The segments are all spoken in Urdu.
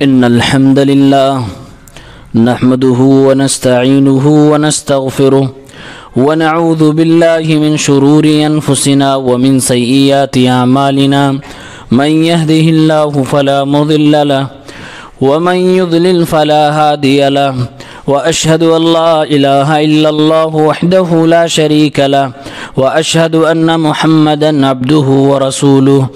إن الحمد لله نحمده ونستعينه ونستغفره ونعوذ بالله من شرور أنفسنا ومن سيئات أعمالنا من يهده الله فلا مضل له ومن يضلل فلا هادي له وأشهد أن لا إله إلا الله وحده لا شريك له وأشهد أن محمدا عبده ورسوله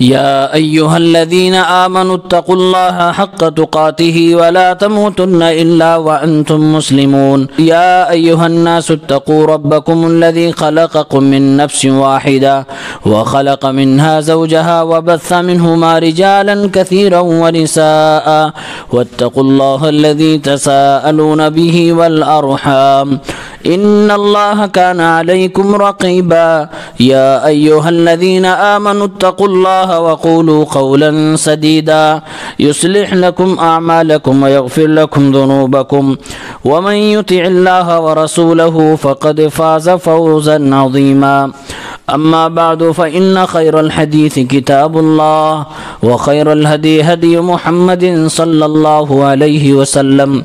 يا أيها الذين آمنوا اتقوا الله حق تقاته ولا تموتن إلا وأنتم مسلمون يا أيها الناس اتقوا ربكم الذي خلقكم من نفس واحدة وخلق منها زوجها وبث منهما رجالا كثيرا ونساء واتقوا الله الذي تساءلون به والأرحام إن الله كان عليكم رقيبا يا أيها الذين آمنوا اتقوا الله وقولوا قولا سديدا يصلح لكم أعمالكم ويغفر لكم ذنوبكم ومن يطع الله ورسوله فقد فاز فوزا عظيما أما بعد فإن خير الحديث كتاب الله وخير الهدي هدي محمد صلى الله عليه وسلم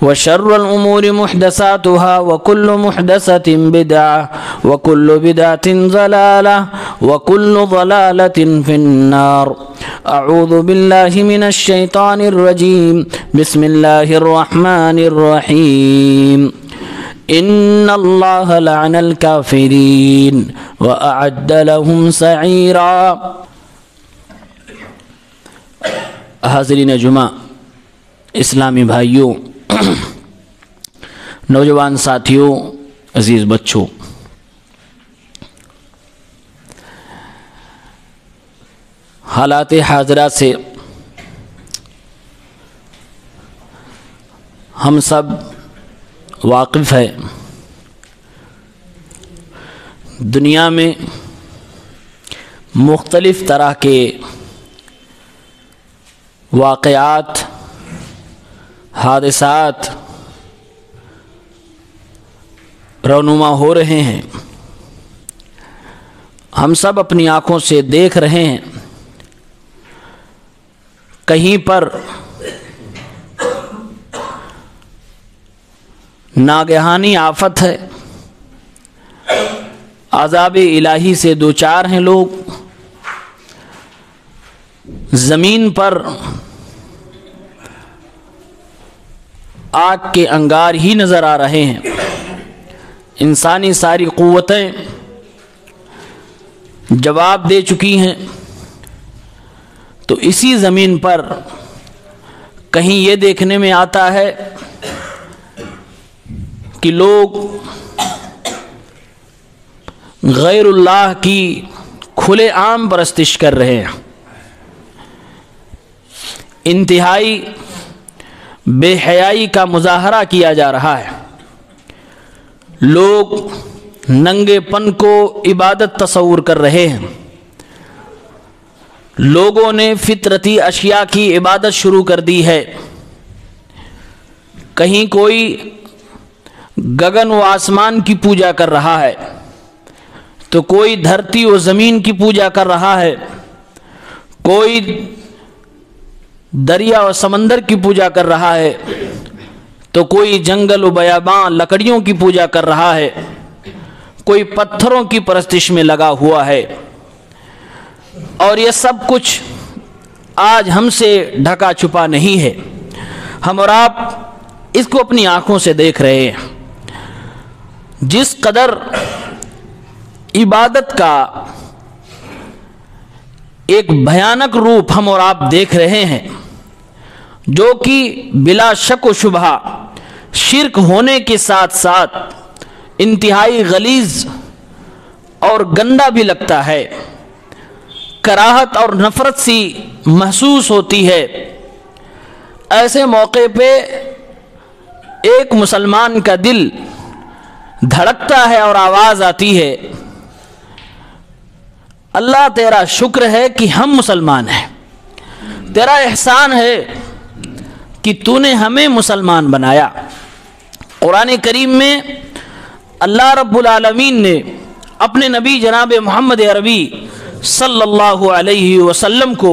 وشر الأمور محدثاتها وكل محدثة بدعة وكل بدعة ضلالة وكل ضلالة في النار أعوذ بالله من الشيطان الرجيم بسم الله الرحمن الرحيم إن الله لعن الكافرين وأعد لهم سعيرا. حاضرین جمعہ، اسلامی بھائیوں، نوجوان ساتھیوں، عزیز بچوں، حالات حاضرہ سے ہم سب واقف ہے. دنیا میں مختلف طرح کے واقعات، حادثات رونما ہو رہے ہیں. ہم سب اپنی آنکھوں سے دیکھ رہے ہیں. کہیں پر ناگہانی آفت ہے، عذاب الہی سے دوچار ہیں لوگ. زمین پر آگ کے انگار ہی نظر آ رہے ہیں. انسانی ساری قوتیں جواب دے چکی ہیں. تو اسی زمین پر کہیں یہ دیکھنے میں آتا ہے کہ لوگ غیر اللہ کی کھلے عام پرستش کر رہے ہیں. انتہائی بے حیائی کا مظاہرہ کیا جا رہا ہے. لوگ ننگے پن کو عبادت تصور کر رہے ہیں. لوگوں نے فطرتی اشیاء کی عبادت شروع کر دی ہے. کہیں کوئی گگن و آسمان کی پوجا کر رہا ہے، تو کوئی دھرتی و زمین کی پوجا کر رہا ہے، کوئی دریا و سمندر کی پوجا کر رہا ہے، تو کوئی جنگل و بیاباں لکڑیوں کی پوجا کر رہا ہے، کوئی پتھروں کی پرستش میں لگا ہوا ہے. اور یہ سب کچھ آج ہم سے ڈھکا چھپا نہیں ہے. ہم اور آپ اس کو اپنی آنکھوں سے دیکھ رہے ہیں. جس قدر عبادت کا ایک بھیانک روپ ہم اور آپ دیکھ رہے ہیں، جو کہ بلا شک و شبہ شرک ہونے کے ساتھ ساتھ انتہائی غلیظ اور گندا بھی لگتا ہے. کراہت اور نفرت سی محسوس ہوتی ہے. ایسے موقع پہ ایک مسلمان کا دل دھڑکتا ہے اور آواز آتی ہے، اللہ تیرا شکر ہے کہ ہم مسلمان ہیں. تیرا احسان ہے کہ تو نے ہمیں مسلمان بنایا. قرآن کریم میں اللہ رب العالمین نے اپنے نبی جناب محمد عربی صلی اللہ علیہ وسلم کو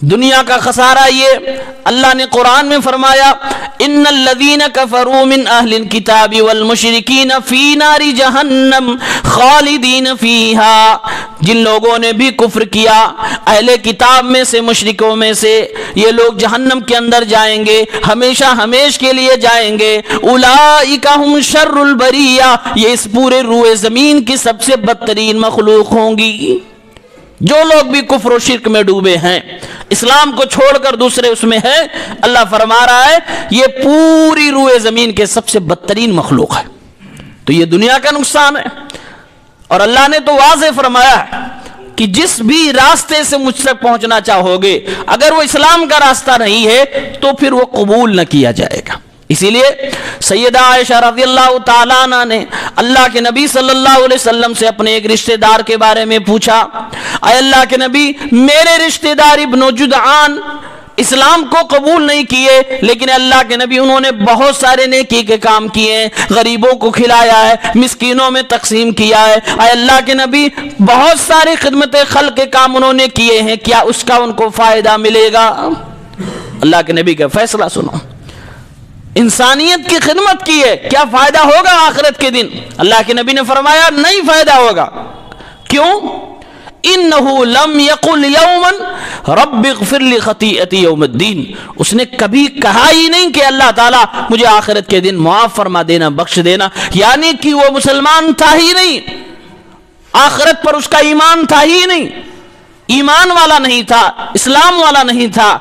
دنیا کا خسارہ یہ اللہ نے قرآن میں فرمایا ان الذین کفروا من اہل الکتاب والمشرکین فی نار جہنم خالدین فیہا، جن لوگوں نے بھی کفر کیا اہل کتاب میں سے مشرکوں میں سے، یہ لوگ جہنم کے اندر جائیں گے، ہمیشہ ہمیش کے لیے جائیں گے۔ اولئک ہم شر البریہ، یہ اس پورے روئے زمین کی سب سے بدترین مخلوق ہوں گی۔ جو لوگ بھی کفر و شرک میں ڈوبے ہیں، اسلام کو چھوڑ کر دوسرے اس میں ہے، اللہ فرما رہا ہے یہ پوری روئے زمین کے سب سے بدترین مخلوق ہے۔ تو یہ دنیا کا نقصان ہے، اور اللہ نے تو واضح فرمایا ہے کہ جس بھی راستے سے مجھ تک پہنچنا چاہو گے، اگر وہ اسلام کا راستہ نہیں ہے تو پھر وہ قبول نہ کیا جائے گا۔ اسی لیے سیدہ عائشہ رضی اللہ تعالیٰ عنہ نے اللہ کے نبی صلی اللہ علیہ وسلم سے اپنے ایک رشتہ دار کے بارے میں پوچھا، اے اللہ کے نبی، میرے رشتہ دار ابن جدعان اسلام کو قبول نہیں کیے، لیکن اللہ کے نبی انہوں نے بہت سارے نیکی کے کام کیے ہیں، غریبوں کو کھلایا ہے، مسکینوں میں تقسیم کیا ہے، اے اللہ کے نبی بہت سارے خدمت خلق کے کام انہوں نے کیے ہیں، کیا اس کا ان کو فائدہ ملے گا؟ اللہ کے نبی کا فیصلہ سنو، انسانیت کی خدمت کی ہے، کیا فائدہ ہوگا آخرت کے دن؟ اللہ کے نبی نے فرمایا نہیں فائدہ ہوگا۔ کیوں؟ انہو لم یقل یوما رب اغفر لی خطیئتی یوم الدین، اس نے کبھی کہا ہی نہیں کہ اللہ تعالیٰ مجھے آخرت کے دن معاف فرما دینا، بخش دینا، یعنی کہ وہ مسلمان تھا ہی نہیں، آخرت پر اس کا ایمان تھا ہی نہیں، ایمان والا نہیں تھا، اسلام والا نہیں تھا،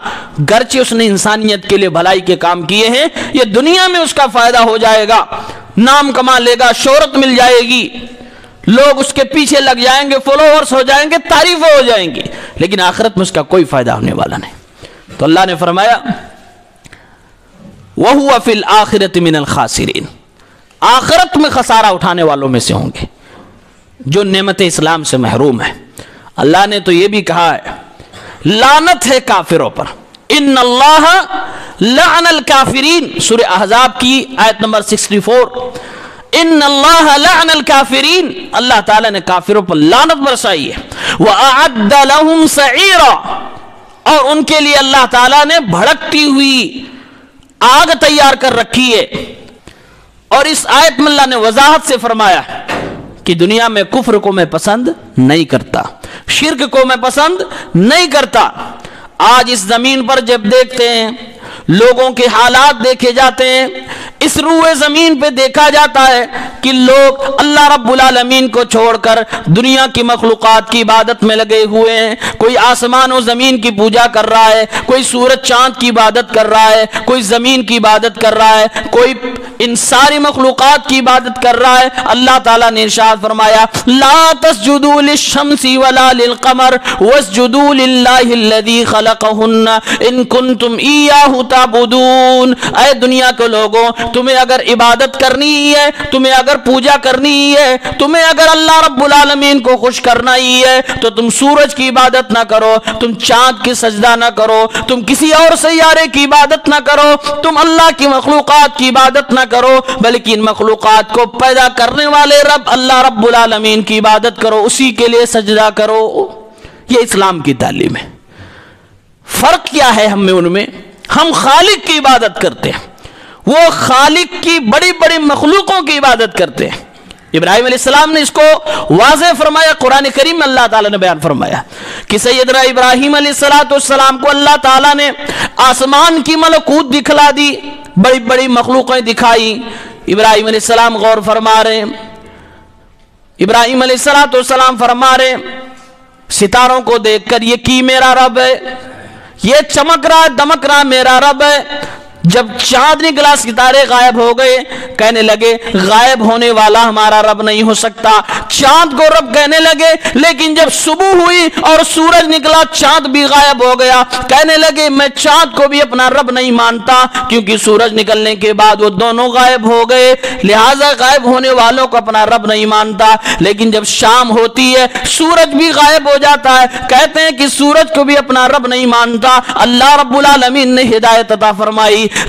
گرچہ اس نے انسانیت کے لیے بھلائی کے کام کیے ہیں، یہ دنیا میں اس کا فائدہ ہو جائے گا، نام کما لے گا، شہرت مل جائے گی، لوگ اس کے پیچھے لگ جائیں گے، فالوورز ہو جائیں گے، تعریفیں ہو جائیں گی، لیکن آخرت میں اس کا کوئی فائدہ ہونے والا نہیں۔ تو اللہ نے فرمایا وَهُوَ فِي الْآخِرَةِ مِنَ الْخَاسِرِينَ، آخرت میں خسارہ اٹھانے والوں میں سے ہوں گے جو نعمت اسلام سے محروم ہے۔ اللہ نے تو یہ بھی کہا ہے لعنت ہے کافروں پر، ان اللہ لعن الکافرین، سورہ احزاب کی آیت نمبر 64، ان اللہ لعن الکافرین، اللہ تعالیٰ نے کافروں پر لعنت برسائی ہے۔ وَأَعَدَّ لَهُمْ سَعِيرًا، اور ان کے لیے اللہ تعالیٰ نے بھڑکتی ہوئی آگ تیار کر رکھی ہے۔ اور اس آیت میں اللہ نے وضاحت سے فرمایا کہ دنیا میں کفر کو میں پسند نہیں کرتا، شرک کو میں پسند نہیں کرتا۔ آج اس زمین پر جب دیکھتے ہیں، لوگوں کے حالات دیکھے جاتے ہیں، اس روئے زمین پہ دیکھا جاتا ہے کہ لوگ اللہ رب العالمین کو چھوڑ کر دنیا کی مخلوقات کی عبادت میں لگے ہوئے ہیں، کوئی آسمان و زمین کی پوجا کر رہا ہے، کوئی سورج چاند کی عبادت کر رہا ہے، کوئی زمین کی عبادت کر رہا ہے، کوئی ان ساری مخلوقات کی عبادت کر رہا ہے۔ اللہ تعالیٰ نے ارشاد فرمایا لا تسجدوا للشمس ولا للقمر واسجدوا للہ الذی خلقہن ان کنتم ایاہ تعبدون۔ اے دنیا کے لوگوں، تمہیں اگر عبادت کرنی ہے، تمہیں اگر پوجا کرنی ہے، تمہیں اگر اللہ رب العالمین کو خوش کرنا ہی ہے تو تم سورج کی عبادت نہ کرو، تم چاند کی سجدہ نہ کرو، تم کسی اور سیارے کی عبادت نہ کرو، تم اللہ کی مخلوقات کی عبادت نہ کرو، بلکہ ان مخلوقات کو پیدا کرنے والے رب اللہ رب العالمین کی عبادت کرو، اسی کے لیے سجدہ کرو۔ یہ اسلام کی تعلیم ہے۔ فرق کیا ہے ہم میں ان میں؟ ہم خالق کی عبادت کرتے ہیں، وہ خالق کی بڑی بڑی مخلوقوں کی عبادت کرتے ہیں۔ ابراہیم علیہ السلام نے اس کو واضح فرمایا، قرآن کریم میں اللہ تعالیٰ نے بیان فرمایا کہ سیدنا ابراہیم علیہ السلام کو اللہ تعالیٰ نے آسمان کی ملکوت دکھلا دی، بڑی بڑی مخلوقیں دکھائی۔ ابراہیم علیہ السلام غور فرما رہے ہیں، ابراہیم علیہ السلام فرما رہے ہیں ستاروں کو دیکھ کر یہ کی میرا رب ہے، یہ چمک رہا دمک رہا میرا رب ہے۔ جب چاند نکلا ستارے غائب ہو گئے، کہنے لگے غائب ہونے والا ہمارا رب نہیں ہو سکتا، چاند کو رب کہنے لگے۔ لیکن جب صبح ہوئی اور سورج نکلا، چاند بھی غائب ہو گیا، کہنے لگے میں چاند کو بھی اپنا رب نہیں مانتا، کیونکہ سورج نکلنے کے بعد وہ دونوں غائب ہو گئے، لہٰذا غائب ہونے والوں کو اپنا رب نہیں مانتا۔ لیکن جب شام ہوتی ہے، سورج بھی غائب ہو جاتا ہے، کہتے ہیں کہ سورج کو بھی اپنا رب نہیں مانتا۔ اللہ رب العالمین نے ہدایت عطا فرمائی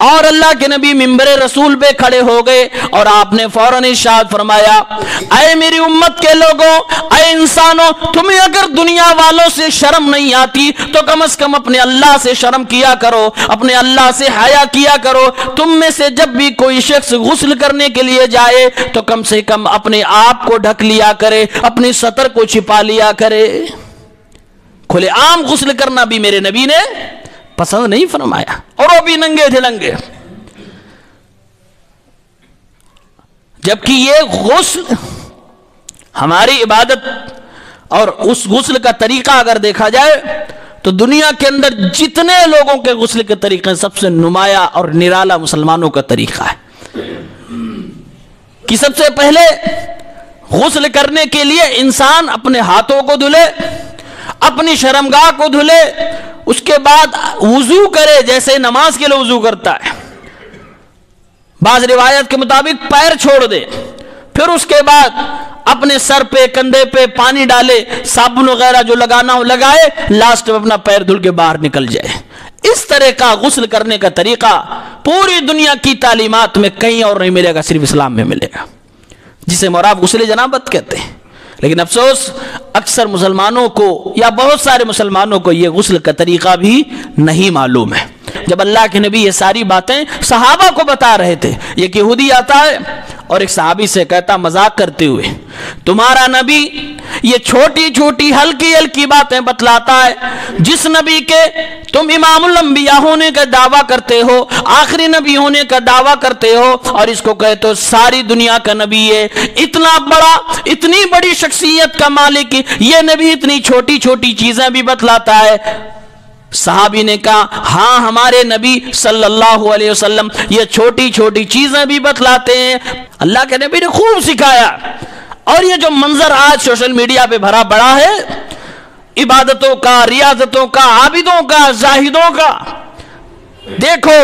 اور اللہ کے نبی منبر رسول پہ کھڑے ہو گئے اور آپ نے فوراً ارشاد فرمایا، اے میری امت کے لوگوں، اے انسانوں، تمہیں اگر دنیا والوں سے شرم نہیں آتی تو کم از کم اپنے اللہ سے شرم کیا کرو، اپنے اللہ سے حیا کیا کرو۔ تم میں سے جب بھی کوئی شخص غسل کرنے کے لیے جائے تو کم سے کم اپنے آپ کو ڈھک لیا کرے، اپنی سطر کو چھپا لیا کرے۔ کھلے عام غسل کرنا بھی میرے نبی نے پسند نہیں فرمایا، اور وہ بھی ننگے تھے لنگے۔ جبکہ یہ غسل ہماری عبادت اور اس غسل کا طریقہ اگر دیکھا جائے تو دنیا کے اندر جتنے لوگوں کے غسل کے طریقے سب سے نمایاں اور نرالا مسلمانوں کا طریقہ ہے کہ سب سے پہلے غسل کرنے کے لیے انسان اپنے ہاتھوں کو دھلے، اپنی شرمگاہ کو دھلے، اس کے بعد وضو کرے جیسے نماز کے لیے وضو کرتا ہے، بعض روایت کے مطابق پیر چھوڑ دے، پھر اس کے بعد اپنے سر پہ کندھے پہ پانی ڈالے، صابن وغیرہ جو لگانا ہو لگائے، لاسٹ میں اپنا پیر دھل کے باہر نکل جائے۔ اس طرح کا غسل کرنے کا طریقہ پوری دنیا کی تعلیمات میں کہیں اور نہیں ملے گا، صرف اسلام میں ملے گا، جسے مراد غسل جنابت کہتے ہیں۔ لیکن افسوس اکثر مسلمانوں کو یا بہت سارے مسلمانوں کو یہ غسل کا طریقہ بھی نہیں معلوم ہے۔ جب اللہ کے نبی یہ ساری باتیں صحابہ کو بتا رہے تھے، ایک یہودی آتا ہے اور ایک صحابی سے کہتا مذاق کرتے ہوئے، تمہارا نبی یہ چھوٹی چھوٹی ہلکی ہلکی باتیں بتلاتا ہے، جس نبی کے تم امام الانبیاء ہونے کا دعویٰ کرتے ہو، آخری نبی ہونے کا دعویٰ کرتے ہو، اور اس کو کہتے ہو ساری دنیا کا نبی ہے، اتنا بڑا، اتنی بڑی شخصیت کا مالک یہ نبی اتنی چھوٹی چھوٹی چیزیں بھی بتلاتا ہے۔ صحابی نے کہا ہاں ہمارے نبی صلی اللہ علیہ وسلم یہ چھوٹی چھوٹی چیزیں بھی بتلاتے ہیں۔ اللہ کے نبی نے خوب سکھایا، اور یہ جو منظر آج سوشل میڈیا پہ بھرا پڑا ہے، عبادتوں کا، ریاضتوں کا، عابدوں کا، زاہدوں کا، دیکھو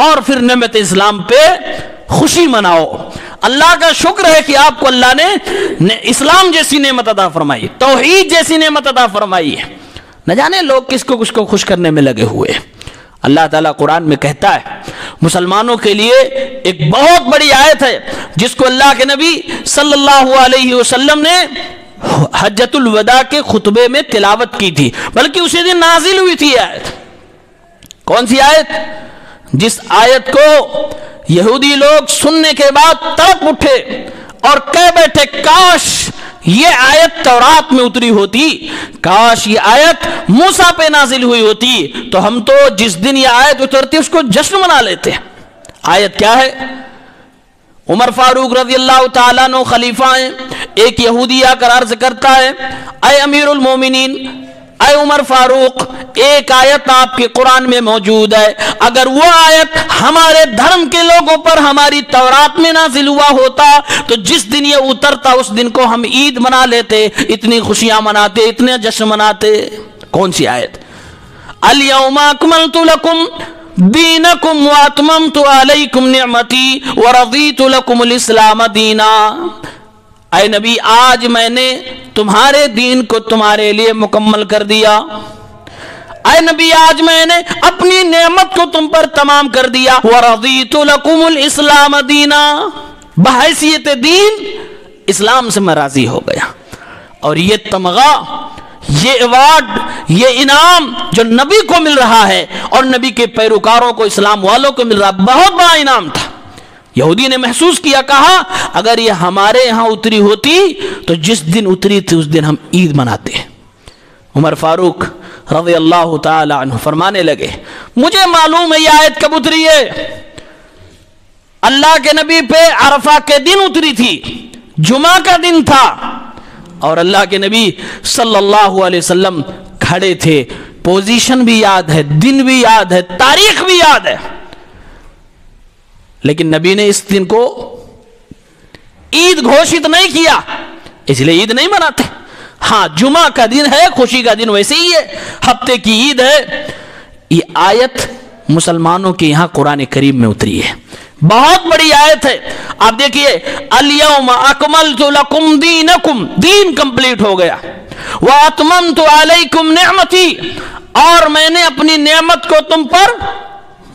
اور پھر نعمت اسلام پہ خوشی مناؤ۔ اللہ کا شکر ہے کہ آپ کو اللہ نے اسلام جیسی نعمت عطا فرمائی، توحید جیسی نعمت عطا فرمائی ہے۔ نہ جانے لوگ کس کو خوش کرنے میں لگے ہوئے۔ اللہ تعالیٰ قرآن میں کہتا ہے مسلمانوں کے لیے ایک بہت بڑی آیت ہے جس کو اللہ کے نبی صلی اللہ علیہ وسلم نے حجۃ الوداع کے خطبے میں تلاوت کی تھی، بلکہ اسی دن نازل ہوئی تھی آیت۔ کون سی آیت؟ جس آیت کو یہودی لوگ سننے کے بعد تڑپ اٹھے اور کہہ بیٹھے کاش یہ آیت تورات میں اتری ہوتی، کاش یہ آیت موسیٰ پہ نازل ہوئی ہوتی، تو ہم تو جس دن یہ آیت اترتی اس کو جشن منا لیتے۔ آیت کیا ہے؟ عمر فاروق رضی اللہ تعالیٰ عنہ خلیفہ ہیں، ایک یہودی آ کر عرض کرتا ہے اے امیر المومنین، اے عمر فاروق، ایک آیت آپ کے قرآن میں موجود ہے، اگر وہ آیت ہمارے دھرم کے لوگوں پر ہماری تورات میں نازل ہوا ہوتا تو جس دن یہ اترتا اس دن کو ہم عید منا لیتے، اتنی خوشیاں مناتے، اتنے جشن مناتے۔ کون سی آیت؟ الیوم اکملت لکم دینکم واتممت علیکم نعمتی ورضیت لکم الاسلام دینا۔ اے نبی آج میں نے تمہارے دین کو تمہارے لیے مکمل کر دیا، اے نبی آج میں نے اپنی نعمت کو تم پر تمام کر دیا، وَرَضِيتُ لَكُمُ الْإِسْلَامَ دِينًا، بحیثیت دین اسلام سے میں راضی ہو گیا۔ اور یہ تمغہ، یہ ایوارڈ، یہ انعام جو نبی کو مل رہا ہے اور نبی کے پیروکاروں کو، اسلام والوں کو مل رہا، بہت بڑا انعام تھا۔ یہودی نے محسوس کیا، کہا اگر یہ ہمارے ہاں اتری ہوتی تو جس دن اتری تھی اس دن ہم عید مناتے۔ عمر فاروق رضی اللہ تعالی عنہ فرمانے لگے مجھے معلوم ہے یہ آیت کب اتری ہے، اللہ کے نبی پہ عرفہ کے دن اتری تھی، جمعہ کا دن تھا، اور اللہ کے نبی صلی اللہ علیہ وسلم کھڑے تھے، پوزیشن بھی یاد ہے، دن بھی یاد ہے، تاریخ بھی یاد ہے، لیکن نبی نے اس دن کو عید گھوشت نہیں کیا، اس لیے عید نہیں مناتے۔ ہاں جمعہ کا دن ہے، خوشی کا دن ویسے ہی ہے، ہفتے کی عید ہے۔ یہ آیت مسلمانوں کے یہاں قرآن کریم میں اتری ہے، بہت بڑی آیت ہے۔ آپ دیکھیے الیوم اکملت لکم دینکم، دین کمپلیٹ ہو گیا، واتممت علیکم نعمتی، اور میں نے اپنی نعمت کو تم پر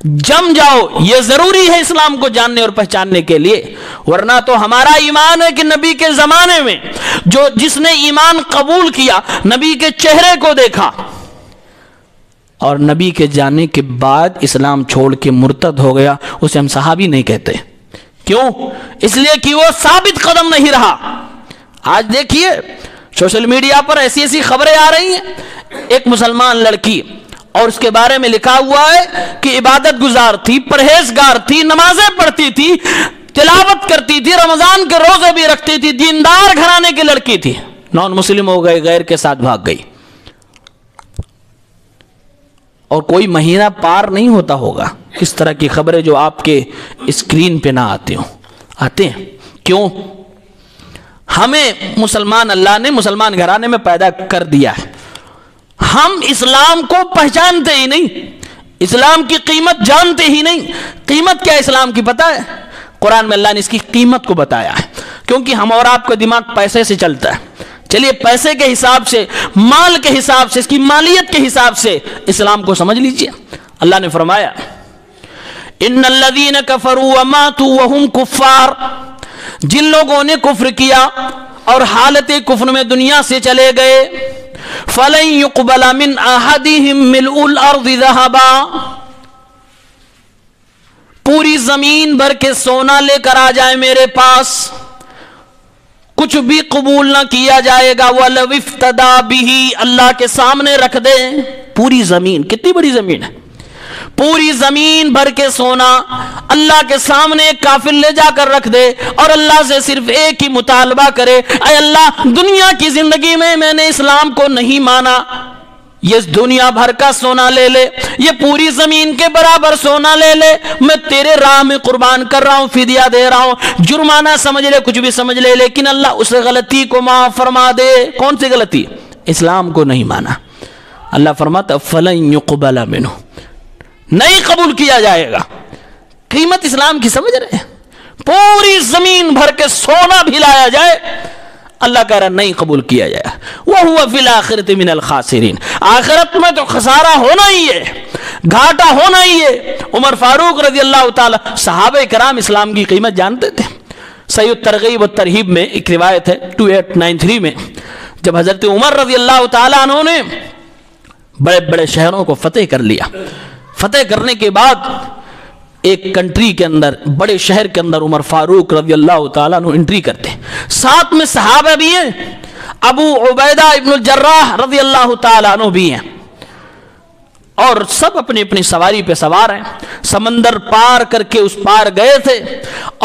جم جاؤ، یہ ضروری ہے اسلام کو جاننے اور پہچاننے کے لیے، ورنہ تو ہمارا ایمان ہے کہ نبی کے زمانے میں جس نے ایمان قبول کیا، نبی کے چہرے کو دیکھا اور نبی کے جانے کے بعد اسلام چھوڑ کے مرتد ہو گیا، اسے ہم صحابی نہیں کہتے۔ کیوں؟ اس لیے کہ وہ ثابت قدم نہیں رہا۔ آج دیکھیے سوشل میڈیا پر ایسی ایسی خبریں آ رہی ہیں، ایک مسلمان لڑکی اور اس کے بارے میں لکھا ہوا ہے کہ عبادت گزار تھی، پرہیزگار تھی، نمازیں پڑھتی تھی، تلاوت کرتی تھی، رمضان کے روزے بھی رکھتی تھی، دیندار گھرانے کی لڑکی تھی، نان مسلم ہو گئے، غیر کے ساتھ بھاگ گئی، اور کوئی مہینہ پار نہیں ہوتا ہوگا اس طرح کی خبریں جو آپ کے اسکرین پہ نہ آتے ہوں، آتے ہیں۔ کیوں؟ ہمیں مسلمان اللہ نے مسلمان گھرانے میں پیدا کر دیا ہے، ہم اسلام کو پہچانتے ہی نہیں، اسلام کی قیمت جانتے ہی نہیں۔ قیمت کیا اسلام کی پتہ ہے؟ قرآن میں اللہ نے اس کی قیمت کو بتایا ہے، کیونکہ ہم اور آپ کا دماغ پیسے سے چلتا ہے۔ چلیے پیسے کے حساب سے، مال کے حساب سے، اس کی مالیت کے حساب سے اسلام کو سمجھ لیجئے۔ اللہ نے فرمایا ان الذین کفروا وماتوا وهم کفار، جن لوگوں نے کفر کیا اور حالت کفر میں دنیا سے چلے گئے، فلن يقبل من احدهم ملء الارض ذهبا، پوری زمین بھر کے سونا لے کر آ جائے میرے پاس، کچھ بھی قبول نہ کیا جائے گا۔ وَلَوِ افْتَدَى بِهِ، اللہ کے سامنے رکھ دے پوری زمین، کتنی بڑی زمین ہے، پوری زمین بھر کے سونا اللہ کے سامنے ایک کافر لے جا کر رکھ دے اور اللہ سے صرف ایک ہی مطالبہ کرے، اے اللہ دنیا کی زندگی میں نے اسلام کو نہیں مانا، یہ دنیا بھر کا سونا لے لے، یہ پوری زمین کے برابر سونا لے لے، میں تیرے راہ میں قربان کر رہا ہوں، فدیہ دے رہا ہوں، جرمانہ سمجھ لے، کچھ بھی سمجھ لے، لیکن اللہ اس غلطی کو معاف فرما دے۔ کون سی غلطی؟ اسلام کو نہیں مانا۔ اللہ فرماتا فَلَن يُقْبَلَ مِنْهُ، نہیں قبول کیا جائے گا۔ قیمت اسلام کی سمجھ رہے ہیں؟ پوری زمین بھر کے سونا بھی لایا جائے، اللہ کہہ رہا نہیں قبول کیا جائے گا۔ وَهُوَ فِي الْآخِرَةِ مِنَ الْخَاسِرِينَ، آخرت میں تو خسارہ ہونا ہی ہے، گھاٹا ہونا ہی ہے۔ عمر فاروق رضی اللہ تعالی، صحابہ کرام اسلام کی قیمت جانتے تھے۔ صحیح الترغیب والترہیب میں ایک روایت ہے 2893 میں، جب حضرت عمر رضی اللہ تعالیٰ عنہ نے بڑے بڑے شہروں کو فتح کر لیا، فتح کرنے کے بعد ایک کنٹری کے اندر، بڑے شہر کے اندر عمر فاروق رضی اللہ تعالیٰ عنہ انٹری کرتے ہیں، ساتھ میں صحابہ بھی ہیں، ابو عبیدہ ابن الجراح رضی اللہ تعالیٰ عنہ بھی ہیں، اور سب اپنی اپنی سواری پہ سوار ہیں۔ سمندر پار کر کے اس پار گئے تھے،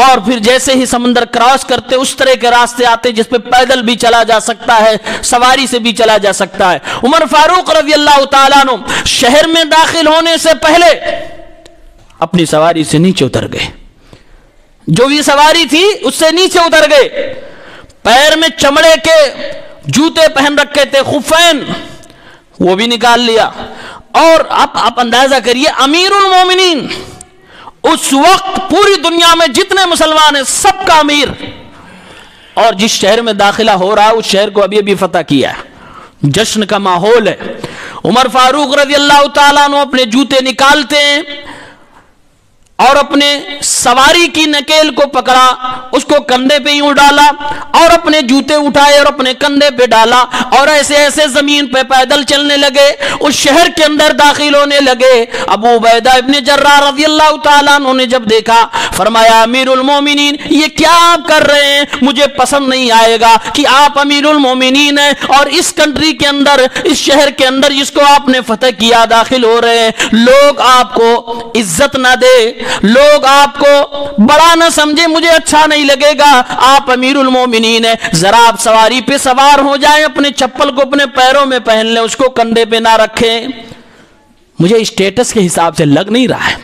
اور پھر جیسے ہی سمندر کراس کرتے اس طرح کے راستے آتے جس پہ پیدل بھی چلا جا سکتا ہے، سواری سے بھی چلا جا سکتا ہے۔ عمر فاروق رضی اللہ تعالیٰ عنہ شہر میں داخل ہونے سے پہلے اپنی سواری سے نیچے اتر گئے، جو بھی سواری تھی اس سے نیچے اتر گئے، پیر میں چمڑے کے جوتے پہن رکھے تھے، خفین، وہ بھی نکال لیا، اور آپ اندازہ کریے امیر المومنین اس وقت پوری دنیا میں جتنے مسلمان ہیں سب کا امیر، اور جس شہر میں داخلہ ہو رہا ہے اس شہر کو ابھی ابھی فتح کیا ہے، جشن کا ماحول ہے۔ عمر فاروق رضی اللہ تعالیٰ عنہ اپنے جوتے نکالتے ہیں اور اپنے سواری کی نکیل کو پکڑا، اس کو کندھے پہ یوں ڈالا اور اپنے جوتے اٹھائے اور اپنے کندھے پہ ڈالا، اور ایسے ایسے زمین پہ پیدل چلنے لگے، اس شہر کے اندر داخل ہونے لگے۔ ابو عبیدہ ابن جراح رضی اللہ تعالیٰ عنہ نے جب دیکھا، فرمایا امیر المومنین یہ کیا آپ کر رہے ہیں؟ مجھے پسند نہیں آئے گا کہ آپ امیر المومنین ہیں اور اس کنٹری کے اندر، اس شہر کے اندر جس کو آپ نے فتح کیا داخل ہو رہے ہیں، لوگ آپ کو عزت نہ دے، لوگ آپ کو بڑا نہ سمجھے، مجھے اچھا نہیں لگے گا، آپ امیر المومنین ہیں، ذرا آپ سواری پہ سوار ہو جائیں، اپنے چپل کو اپنے پیروں میں پہن لیں، اس کو کندھے پہ نہ رکھیں، مجھے اسٹیٹس کے حساب سے لگ نہیں رہا ہے۔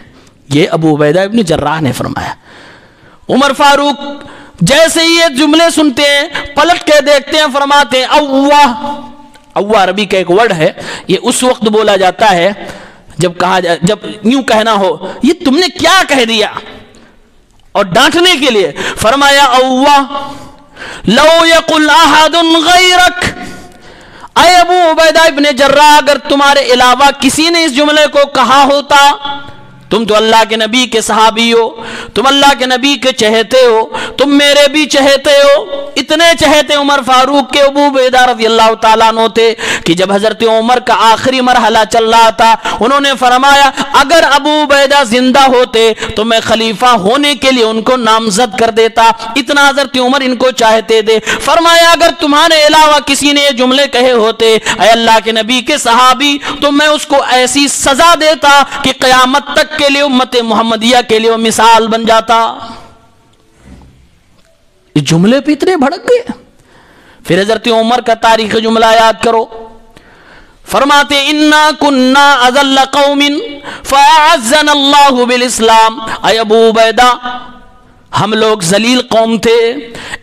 یہ ابو عبیدہ ابن جراح نے فرمایا۔ عمر فاروق جیسے ہی یہ جملے سنتے ہیں پلٹ کے دیکھتے ہیں، فرماتے ہیں اوہ، اوہ عربی کا ایک ورڈ ہے، یہ اس وقت بولا جاتا ہے جب کہا جائے، جب یوں کہنا ہو یہ تم نے کیا کہہ دیا، اور ڈانٹنے کے لیے فرمایا اوہ لو یقل احد غیرک، اے ابو عبیدہ ابن جراح اگر تمہارے علاوہ کسی نے اس جملے کو کہا ہوتا تم تو اللہ کے نبی کے صحابی ہو، تم اللہ کے نبی کے چہتے ہو، تم میرے بھی چہتے ہو۔ اتنے چہتے عمر فاروق کے ابو عبیدہ رضی اللہ تعالیٰ عنہ تھے کہ جب حضرت عمر کا آخری مرحلہ چل رہا تھا انہوں نے فرمایا اگر ابو عبیدہ زندہ ہوتے تو میں خلیفہ ہونے کے لیے ان کو نامزد کر دیتا، اتنا حضرت عمر ان کو چاہتے تھے۔ فرمایا اگر تمہارے علاوہ کسی نے یہ جملے کہے ہوتے اے اللہ کے نبی کے صحابی تو میں اس کو ایسی سزا دیتا کہ قیامت تک کے لیے امت محمدیہ کے لیے مثال بن جاتا۔ اس جملے پہ اتنے بھڑک گئے۔ پھر حضرت عمر کا تاریخ جملہ یاد کرو، فرماتے انا کننا اذل قوم فاعزنا اللہ بالاسلام، اے ابو عبیدہ ہم لوگ ذلیل قوم تھے،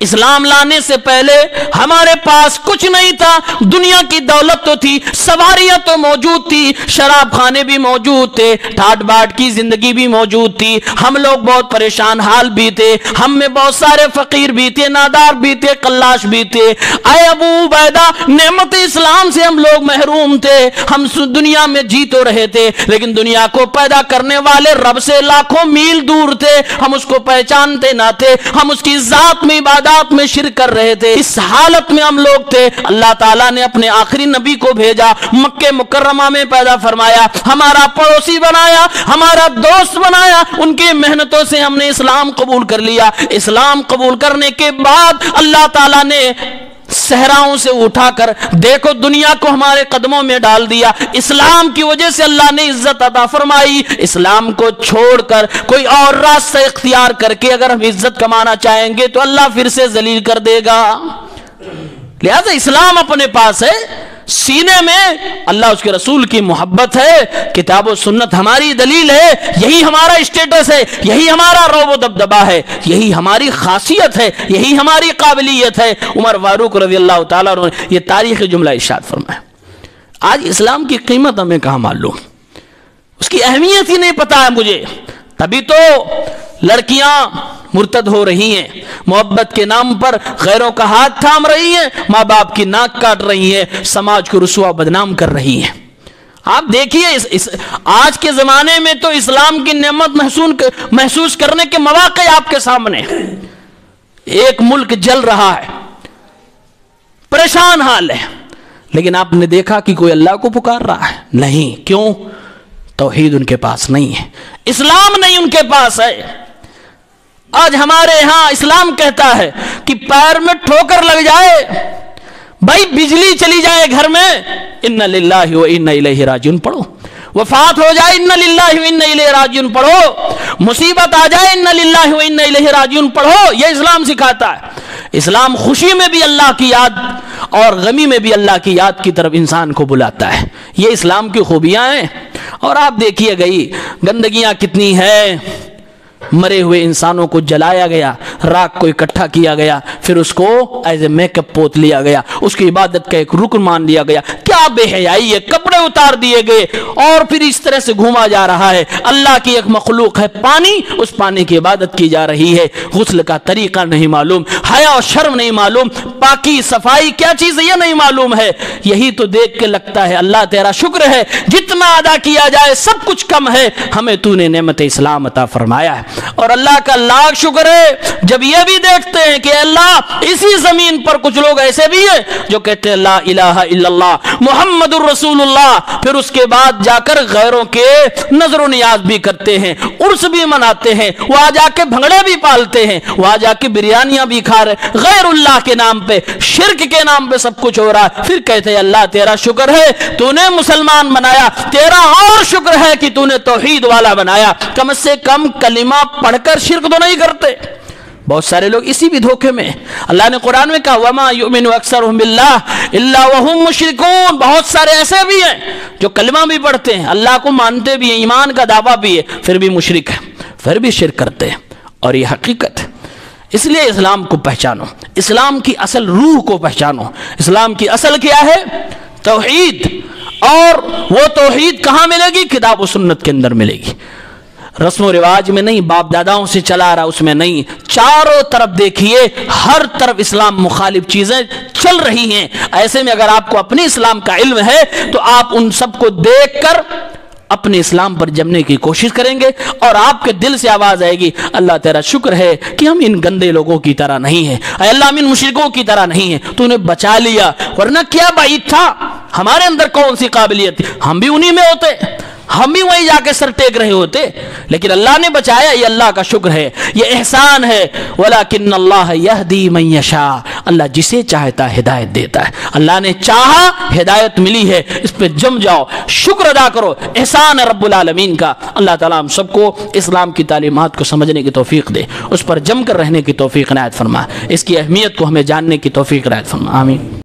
اسلام لانے سے پہلے ہمارے پاس کچھ نہیں تھا، دنیا کی دولت تو تھی، سواریاں تو موجود تھی، شراب خانے بھی موجود تھے، ٹھاٹ باٹ کی زندگی بھی موجود تھی، ہم لوگ بہت پریشان حال بھی تھے، ہم میں بہت سارے فقیر بھی تھے، نادار بھی تھے، قلاش بھی تھے۔ اے ابو عبیدہ نعمت اسلام سے ہم لوگ محروم تھے، ہم دنیا میں جی تو رہے تھے لیکن دنیا کو پیدا کرنے والے رب سے لاکھوں میل دور تھے، ہم اس کو پہچان نہ تھے، ہم اس کی ذات میں عبادات میں شرک کر رہے تھے، اس حالت میں ہم لوگ تھے۔ اللہ تعالیٰ نے اپنے آخری نبی کو بھیجا، مکہ مکرمہ میں پیدا فرمایا، ہمارا پڑوسی بنایا، ہمارا دوست بنایا، ان کی محنتوں سے ہم نے اسلام قبول کر لیا۔ اسلام قبول کرنے کے بعد اللہ تعالیٰ نے صحراؤں سے اٹھا کر دیکھو دنیا کو ہمارے قدموں میں ڈال دیا۔ اسلام کی وجہ سے اللہ نے عزت عطا فرمائی۔ اسلام کو چھوڑ کر کوئی اور راستہ اختیار کر کے اگر ہم عزت کمانا چاہیں گے تو اللہ پھر سے ذلیل کر دے گا۔ لہذا اسلام اپنے پاس ہے، سینے میں اللہ اس کے رسول کی محبت ہے، کتاب و سنت ہماری دلیل ہے، یہی ہمارا اسٹیٹس ہے، یہی ہمارا رعب و دبدبا ہے، یہی ہماری خاصیت ہے، یہی ہماری قابلیت ہے۔ عمر فاروق رضی اللہ تعالیٰ عنہ نے یہ تاریخی جملہ ارشاد فرمایا۔ آج اسلام کی قیمت ہمیں کہاں معلوم، اس کی اہمیت ہی نہیں پتا ہے مجھے، تبھی تو لڑکیاں مرتد ہو رہی ہیں، محبت کے نام پر غیروں کا ہاتھ تھام رہی ہیں، ماں باپ کی ناک کاٹ رہی ہیں، سماج کو رسوا بدنام کر رہی ہیں۔ آپ دیکھیے آج کے زمانے میں تو اسلام کی نعمت محسوس کرنے کے مواقع آپ کے سامنے، ایک ملک جل رہا ہے، پریشان حال ہے، لیکن آپ نے دیکھا کہ کوئی اللہ کو پکار رہا ہے؟ نہیں۔ کیوں؟ توحید ان کے پاس نہیں ہے، اسلام نہیں ان کے پاس ہے۔ آج ہمارے ہاں اسلام کہتا ہے کہ پیر میں ٹھوکر لگ جائے، بھائی بجلی چلی جائے گھر میں، اِنَّ لِلَّهِ وَإِنَّ إِلَيْهِ راجعون پڑھو، وفات ہو جائے اِنَّ لِلَّهِ وَإِنَّ إِلَيْهِ راجعون پڑھو، مصیبت آ جائے اِنَّ لِلَّهِ وَإِنَّ إِلَيْهِ راجعون پڑھو۔ یہ اسلام سکھاتا ہے۔ اسلام خوشی میں بھی اللہ کی یاد اور غمی میں بھی اللہ کی یاد کی طرف انسان کو بلاتا ہے، یہ اسلام کی خوبیاں ہیں۔ اور آپ دیکھیے گئی گندگیاں کتنی ہیں، مرے ہوئے انسانوں کو جلایا گیا، راکھ کو اکٹھا کیا گیا، پھر اس کو ایز اے میک اپ پوت لیا گیا، اس کی عبادت کا ایک رکن مان لیا گیا۔ کیا بے حیائی ہے، کپڑے اتار دیے گئے اور پھر اس طرح سے گھوما جا رہا ہے۔ اللہ کی ایک مخلوق ہے پانی، اس پانی کی عبادت کی جا رہی ہے، غسل کا طریقہ نہیں معلوم، حیا اور شرم نہیں معلوم، پاکی صفائی کیا چیز ہے یہ نہیں معلوم ہے۔ یہی تو دیکھ کے لگتا ہے اللہ تیرا شکر ہے، جتنا ادا کیا جائے سب کچھ کم ہے، ہمیں تو نے نعمت اسلام عطا فرمایا ہے۔ اور اللہ کا لاکھ شکر ہے جب یہ بھی دیکھتے ہیں کہ اللہ اسی زمین پر کچھ لوگ ایسے بھی ہیں جو کہتے ہیں لا الہ الا اللہ محمد الرسول اللہ، پھر اس کے بعد جا کر غیروں کے نظر و نیاز بھی کرتے ہیں، عرس بھی مناتے ہیں، وہاں جا کے بھنگڑے بھی پالتے ہیں، وہاں جا کے بریانیاں بھی کھا رہے، غیر اللہ کے نام پہ، شرک کے نام پہ سب کچھ ہو رہا ہے۔ پھر کہتے ہیں اللہ تیرا شکر ہے تو نے مسلمان بنایا، تیرا اور شکر ہے کہ تو نے توحید والا بنایا، کم سے کم کلمہ پڑھ کر شرک تو نہیں کرتے۔ بہت سارے لوگ اسی بھی دھوکے میں، اللہ نے قرآن میں کہا وَمَا يُؤْمِنُ أَكْثَرُهُمْ بِاللَّهِ إِلَّا وَهُمْ مُشْرِكُونَ، بہت سارے ایسے بھی ہیں جو کلمہ بھی پڑھتے ہیں، اللہ کو مانتے بھی ہیں، ایمان کا دعویٰ بھی ہے، پھر بھی مشرک ہیں، پھر بھی شرک کرتے ہیں، اور یہ حقیقت ہے۔ اس لیے اسلام کو پہچانو، اسلام کی اصل روح کو پہچانو۔ اسلام کی اصل کیا ہے؟ توحید، اور وہ توحید کہاں ملے گی؟ کتاب و سنت کے اندر ملے گی، رسم و رواج میں نہیں، باپ داداؤں سے چلا رہا اس میں نہیں۔ چاروں طرف دیکھیے، ہر طرف اسلام مخالف چیزیں چل رہی ہیں۔ ایسے میں اگر آپ کو اپنے اسلام کا علم ہے تو آپ ان سب کو دیکھ کر اپنے اسلام پر جمنے کی کوشش کریں گے اور آپ کے دل سے آواز آئے گی اللہ تیرا شکر ہے کہ ہم ان گندے لوگوں کی طرح نہیں ہیں، اے اللہ ہم ان مشرکوں کی طرح نہیں ہیں، تو انہیں بچا لیا، ورنہ کیا بعید تھا، ہمارے اندر کون سی قابلیت تھی، ہم بھی انہی میں ہوتے، ہم بھی وہیں جا کے سر ٹیک رہے ہوتے، لیکن اللہ نے بچایا، یہ اللہ کا شکر ہے، یہ احسان ہے۔ وَلَكِنَّ اللَّهَ يَهْدِي مَن يَشَاءُ، اللہ جسے چاہتا ہے ہدایت دیتا ہے، اللہ نے چاہا ہدایت ملی ہے، اس پہ جم جاؤ، شکر ادا کرو، احسان ہے رب العالمین کا۔ اللہ تعالیٰ ہم سب کو اسلام کی تعلیمات کو سمجھنے کی توفیق دے، اس پر جم کر رہنے کی توفیق عنایت فرما، اس کی اہمیت کو ہمیں جاننے کی توفیق عنایت فرما، آمین۔